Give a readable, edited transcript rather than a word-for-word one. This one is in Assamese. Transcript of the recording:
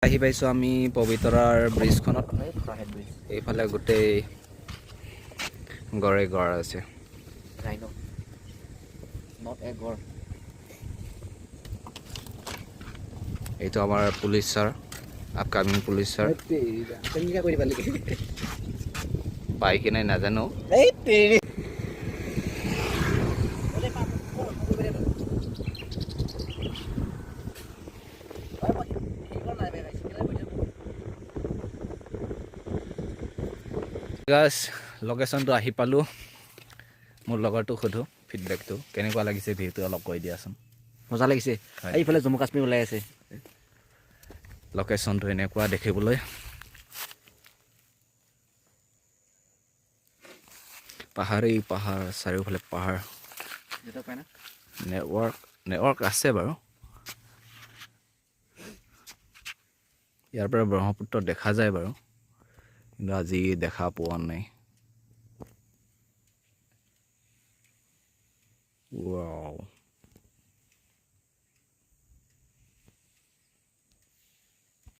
আহি পাইছোঁ আমি পবিতৰাৰ ব্ৰিজখনত। এইফালে গোটেই গড়ে গড় আছে। এইটো আমাৰ police sir, upcoming police sir. পাই কি নাই নাজানো। লোকেশ্যনটো আহি পালোঁ। মোৰ লগৰটোক সোধোঁ ফিডবেকটো কেনেকুৱা লাগিছে, ভিউটো অলপ কৈ দিয়াচোন। মজা লাগিছে, এইফালে জম্মু কাশ্মীৰ ওলাই আছে। লোকেশ্যনটো এনেকুৱা দেখিবলৈ। পাহাৰেই পাহাৰ, চাৰিওফালে পাহাৰ। নেটৱৰ্ক আছে বাৰু। ইয়াৰ পৰা ব্ৰহ্মপুত্ৰ দেখা যায় বাৰু, কিন্তু আজি দেখা পোৱা নাই। ৱাও।